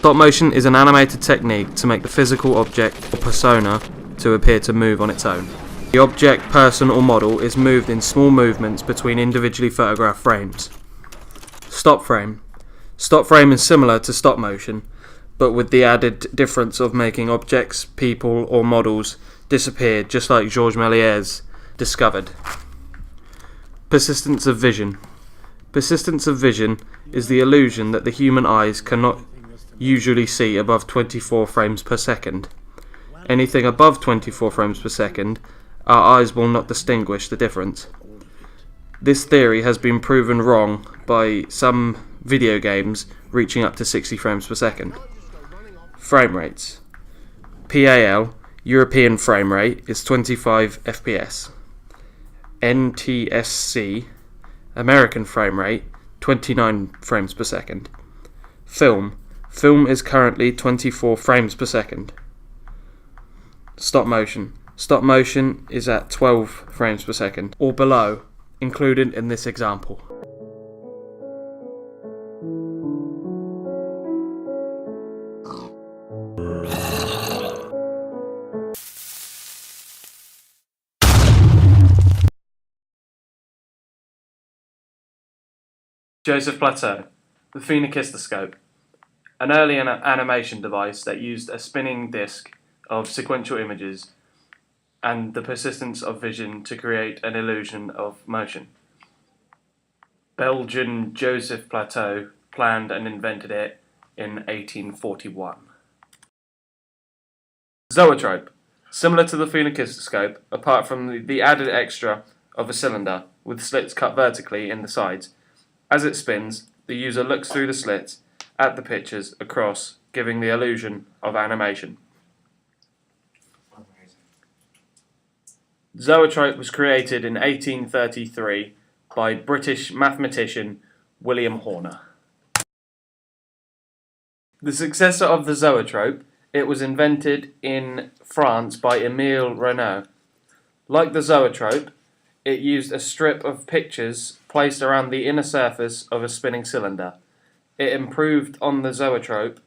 Stop motion is an animated technique to make the physical object or persona to appear to move on its own. The object, person or model is moved in small movements between individually photographed frames. Stop frame. Stop frame is similar to stop motion, but with the added difference of making objects, people or models disappear, just like Georges Méliès discovered. Persistence of vision. Persistence of vision is the illusion that the human eyes cannot usually see above 24 frames per second. Anything above 24 frames per second, our eyes will not distinguish the difference. This theory has been proven wrong by some video games reaching up to 60 frames per second. Frame rates. PAL, European frame rate, is 25 FPS. NTSC, American frame rate, 29 frames per second. Film is currently 24 frames per second. Stop motion is at 12 frames per second or below, included in this example. Joseph Plateau, the phenakistoscope, an early animation device that used a spinning disc of sequential images and the persistence of vision to create an illusion of motion. Belgian Joseph Plateau planned and invented it in 1841. Zoetrope, similar to the phenakistoscope, apart from the added extra of a cylinder with slits cut vertically in the sides. As it spins, the user looks through the slits at the pictures across, giving the illusion of animation. Zoetrope was created in 1833 by British mathematician William Horner. The successor of the zoetrope, it was invented in France by Émile Reynaud. Like the zoetrope, it used a strip of pictures placed around the inner surface of a spinning cylinder. It improved on the zoetrope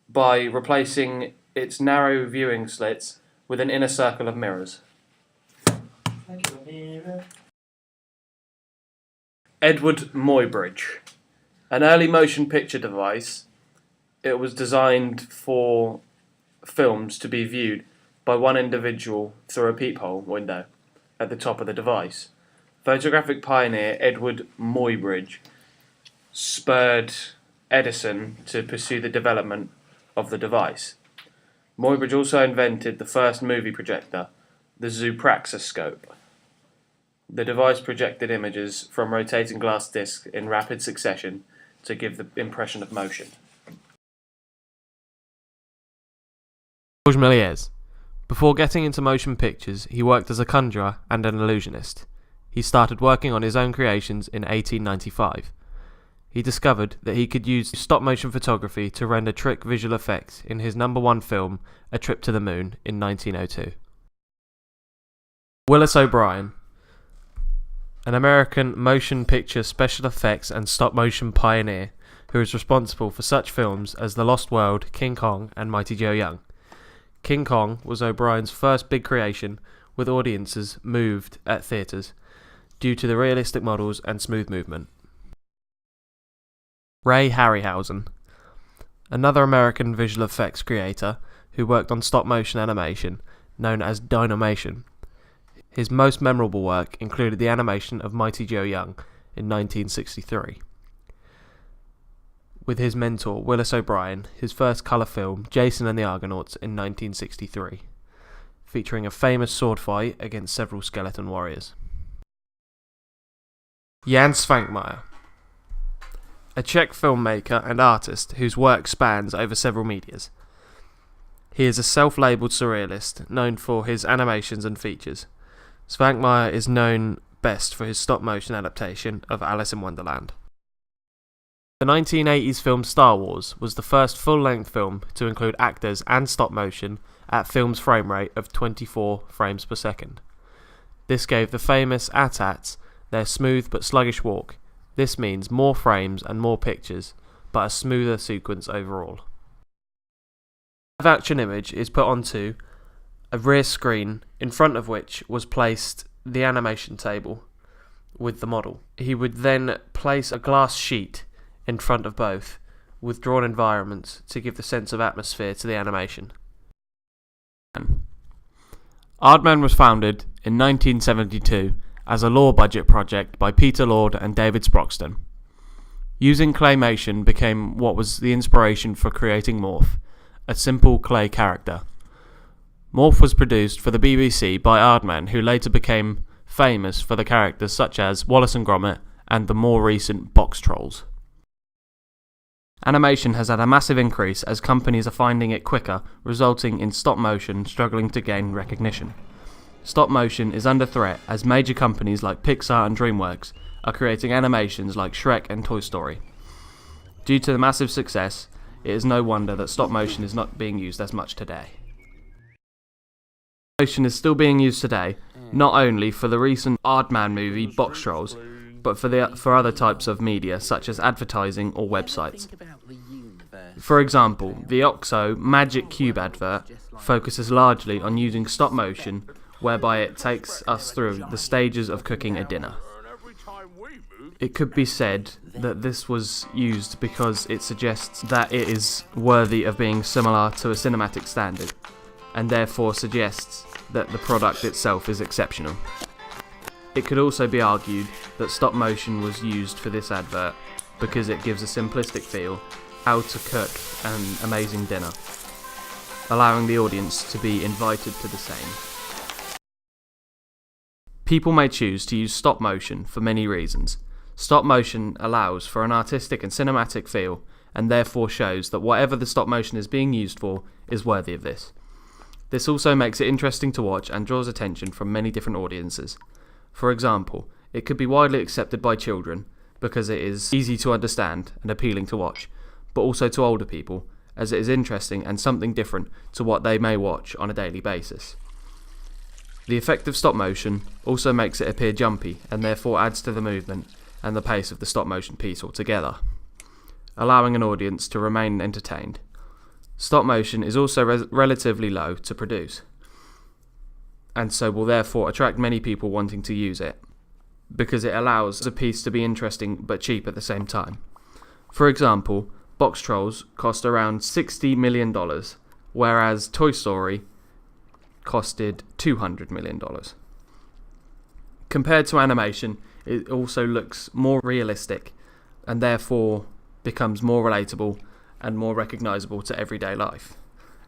by replacing its narrow viewing slits with an inner circle of mirrors. Edward Muybridge, an early motion picture device. It was designed for films to be viewed by one individual through a peephole window at the top of the device. Photographic pioneer Edward Muybridge spurred Edison to pursue the development of the device. Muybridge also invented the first movie projector, the Zoopraxiscope. The device projected images from rotating glass discs in rapid succession to give the impression of motion. Georges Méliès. Before getting into motion pictures, he worked as a conjurer and an illusionist. He started working on his own creations in 1895. He discovered that he could use stop-motion photography to render trick visual effects in his #1 film, A Trip to the Moon, in 1902. Willis O'Brien, an American motion picture special effects and stop-motion pioneer who is responsible for such films as The Lost World, King Kong, and Mighty Joe Young. King Kong was O'Brien's first big creation, with audiences moved at theatres due to the realistic models and smooth movement. Ray Harryhausen, another American visual effects creator who worked on stop-motion animation known as Dynamation. His most memorable work included the animation of Mighty Joe Young in 1963. With his mentor Willis O'Brien, his first colour film Jason and the Argonauts in 1963, featuring a famous sword fight against several skeleton warriors. Jan Svankmajer, a Czech filmmaker and artist whose work spans over several medias. He is a self-labelled surrealist known for his animations and features. Svankmajer is known best for his stop-motion adaptation of Alice in Wonderland. The 1980s film Star Wars was the first full-length film to include actors and stop-motion at film's frame rate of 24 frames per second. This gave the famous AT-ATs their smooth but sluggish walk. This means more frames and more pictures, but a smoother sequence overall. Live-action image is put onto a rear screen in front of which was placed the animation table with the model. He would then place a glass sheet in front of both with drawn environments to give the sense of atmosphere to the animation. Aardman was founded in 1972 as a low-budget project by Peter Lord and David Sproxton. Using claymation became what was the inspiration for creating Morph, a simple clay character. Morph was produced for the BBC by Aardman, who later became famous for the characters such as Wallace and Gromit and the more recent Box Trolls. Animation has had a massive increase as companies are finding it quicker, resulting in stop motion struggling to gain recognition. Stop motion is under threat as major companies like Pixar and DreamWorks are creating animations like Shrek and Toy Story. Due to the massive success, it is no wonder that stop motion is not being used as much today. Motion is still being used today, not only for the recent Aardman movie Box Trolls, but for other types of media such as advertising or websites. For example, the OXO Magic Cube advert focuses largely on using stop motion, whereby it takes us through the stages of cooking a dinner. It could be said that this was used because it suggests that it is worthy of being similar to a cinematic standard, and therefore suggests that the product itself is exceptional. It could also be argued that stop motion was used for this advert because it gives a simplistic feel how to cook an amazing dinner, allowing the audience to be invited to the same. People may choose to use stop motion for many reasons. Stop motion allows for an artistic and cinematic feel, and therefore shows that whatever the stop motion is being used for is worthy of this. This also makes it interesting to watch and draws attention from many different audiences. For example, it could be widely accepted by children because it is easy to understand and appealing to watch, but also to older people as it is interesting and something different to what they may watch on a daily basis. The effect of stop motion also makes it appear jumpy and therefore adds to the movement and the pace of the stop motion piece altogether, allowing an audience to remain entertained. Stop motion is also relatively low to produce, and so will therefore attract many people wanting to use it, because it allows a piece to be interesting but cheap at the same time. For example, Box Trolls cost around $60 million, whereas Toy Story costed $200 million. Compared to animation, it also looks more realistic and therefore becomes more relatable and more recognisable to everyday life.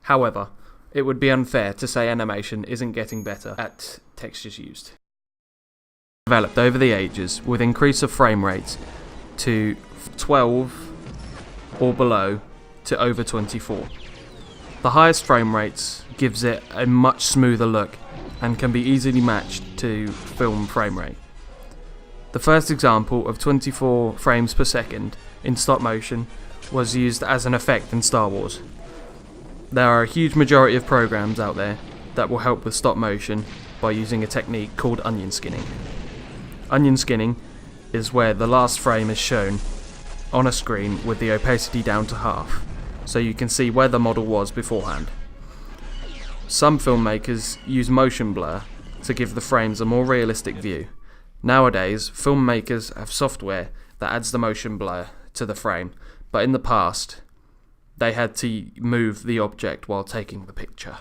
However, it would be unfair to say animation isn't getting better at textures used. Developed over the ages with increase of frame rates to 12 or below to over 24. The highest frame rates gives it a much smoother look and can be easily matched to film frame rate. The first example of 24 frames per second in stop motion was used as an effect in Star Wars. There are a huge majority of programs out there that will help with stop motion by using a technique called onion skinning. Onion skinning is where the last frame is shown on a screen with the opacity down to half, so you can see where the model was beforehand. Some filmmakers use motion blur to give the frames a more realistic view. Nowadays, filmmakers have software that adds the motion blur to the frame, but in the past, they had to move the object while taking the picture.